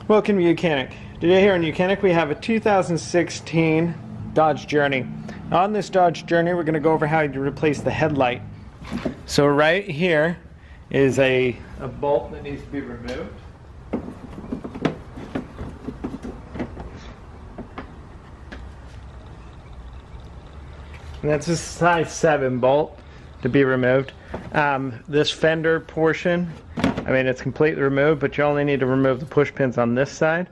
Welcome to YOUCANIC. Today here in YOUCANIC we have a 2016 Dodge Journey. On this Dodge Journey we're going to go over how to replace the headlight. So right here is a bolt that needs to be removed. And that's a size 7 bolt to be removed. This fender portion, it's completely removed, but you only need to remove the push pins on this side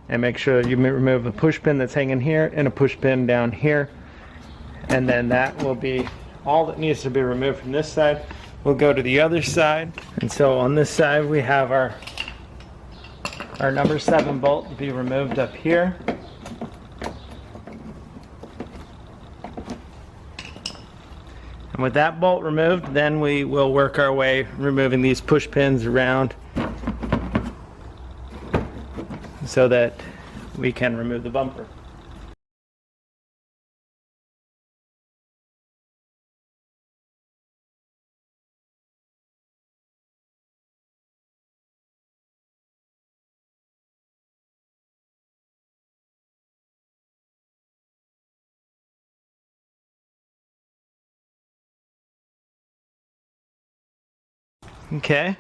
and make sure you remove the push pin that's hanging here and a push pin down here, and then that will be all that needs to be removed from this side. We'll go to the other side, and so on this side we have our number 7 bolt to be removed up here. And with that bolt removed, then we will work our way removing these push pins around so that we can remove the bumper. Okay,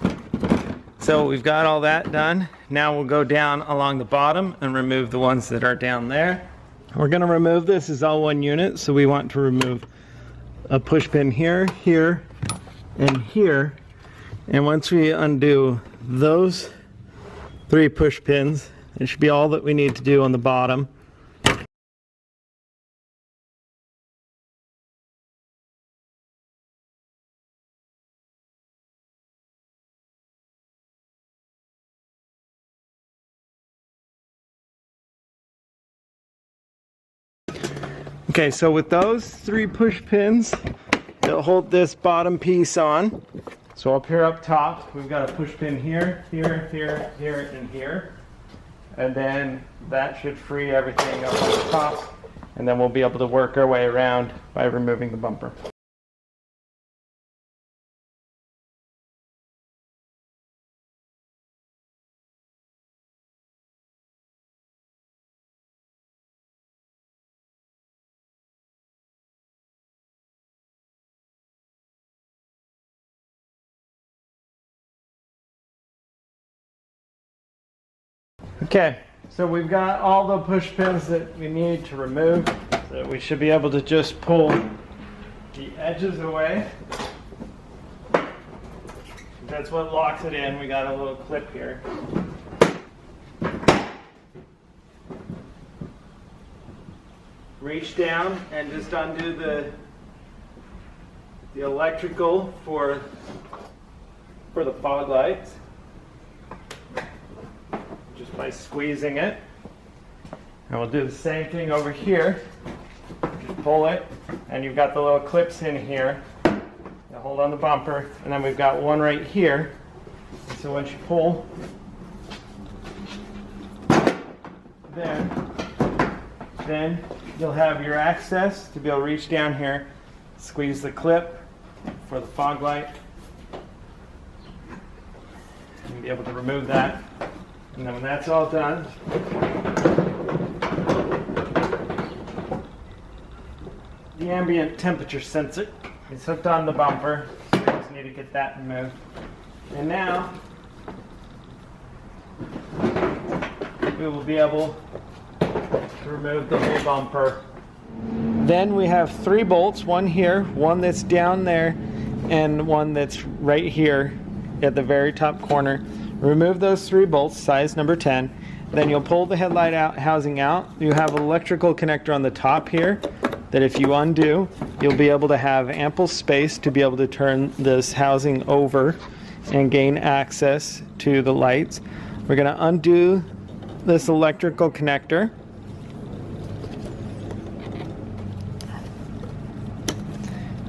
so we've got all that done. Now we'll go down along the bottom and remove the ones that are down there. We're going to remove this as all one unit, so we want to remove a push pin here, here, and here. And once we undo those 3 push pins, it should be all that we need to do on the bottom. Okay, so with those 3 push pins that hold this bottom piece on, so up here up top, we've got a push pin here, here, here, here, and here. And then that should free everything up on the top, and then we'll be able to work our way around by removing the bumper. Okay, so we've got all the push pins that we need to remove, so we should be able to just pull the edges away. That's what locks it in. We got a little clip here. Reach down and just undo the electrical for the fog lights, just by squeezing it. And we'll do the same thing over here. Just pull it, and you've got the little clips in here that hold on the bumper, and then we've got one right here. And so once you pull, then you'll have your access to be able to reach down here, squeeze the clip for the fog light, and be able to remove that. And then when that's all done, the ambient temperature sensor is hooked on the bumper, so we just need to get that removed. And now we will be able to remove the whole bumper. Then we have 3 bolts, one here, one that's down there, and one that's right here at the very top corner. Remove those 3 bolts, size number 10. Then you'll pull the headlight housing out. You have an electrical connector on the top here that if you undo, you'll be able to have ample space to be able to turn this housing over and gain access to the lights. We're going to undo this electrical connector.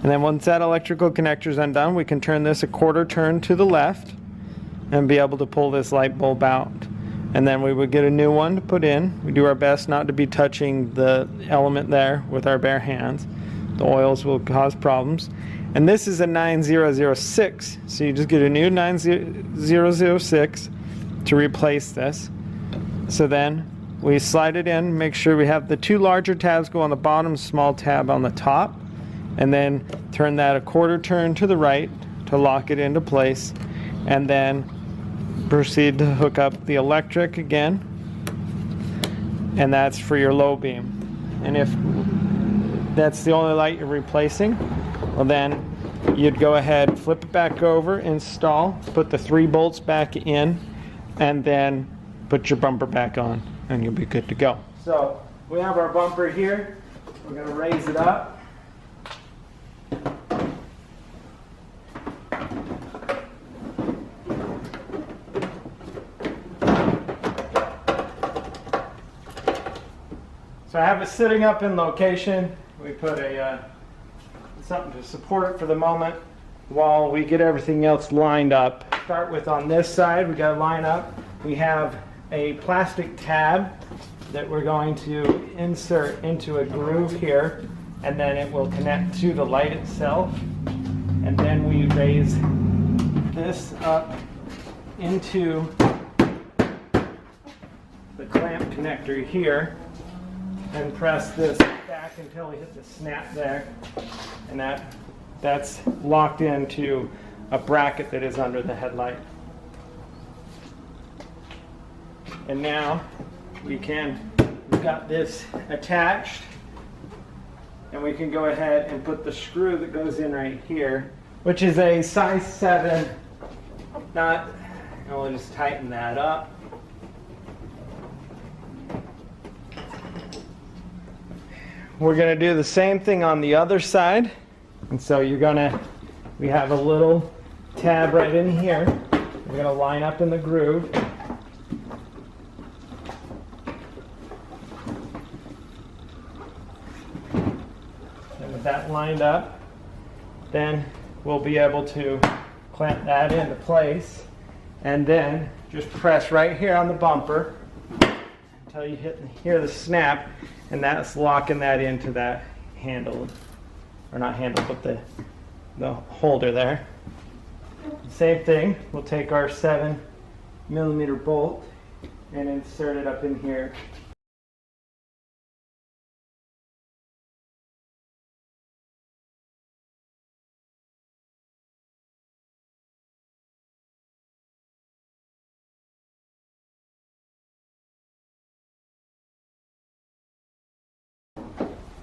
And then once that electrical connector is undone, we can turn this a 1/4 turn to the left and be able to pull this light bulb out. And then we would get a new one to put in. We do our best not to be touching the element there with our bare hands. The oils will cause problems. And this is a 9006, so you just get a new 9006 to replace this. So then we slide it in, make sure we have the two larger tabs go on the bottom, small tab on the top, and then turn that a quarter turn to the right to lock it into place, and then proceed to hook up the electric again, and that's for your low beam. And if that's the only light you're replacing, well then you'd go ahead, flip it back over, install, put the 3 bolts back in, and then put your bumper back on, and you'll be good to go. So we have our bumper here. We're going to raise it up. So I have it sitting up in location. We put a something to support it for the moment while we get everything else lined up. Start with on this side, we got to line up. We have a plastic tab that we're going to insert into a groove here, and then it will connect to the light itself. And then we raise this up into the clamp connector here and press this back until we hit the snap there, and that's locked into a bracket that is under the headlight. And now we've got this attached, and we can go ahead and put the screw that goes in right here, which is a size 7 nut, and we'll just tighten that up. We're going to do the same thing on the other side, and so we have a little tab right in here. We're going to line up in the groove. And with that lined up, then we'll be able to clamp that into place, and then just press right here on the bumper until you hear the snap, and that's locking that into that handle, or not handle, but the holder there. Same thing, we'll take our 7mm bolt and insert it up in here.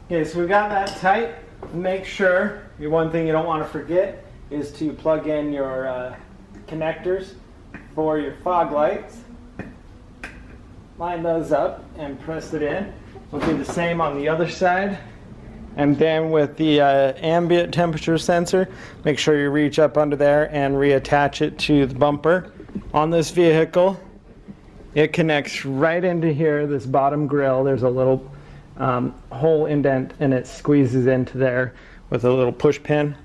Okay, so we've got that tight. Make sure, one thing you don't want to forget is to plug in your connectors for your fog lights. Line those up and press it in. We'll do the same on the other side. And then with the ambient temperature sensor, make sure you reach up under there and reattach it to the bumper. On this vehicle, it connects right into here, this bottom grill. There's a little hole indent, and it squeezes into there with a little push pin,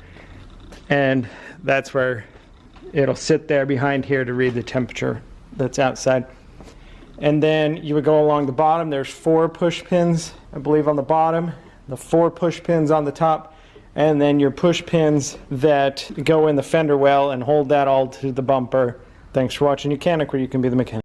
and that's where it'll sit there behind here to read the temperature that's outside. And then you would go along the bottom. There's 4 push pins, I believe, on the bottom, the 4 push pins on the top, and then your push pins that go in the fender well and hold that all to the bumper. Thanks for watching YOUCANIC, where you can be the mechanic.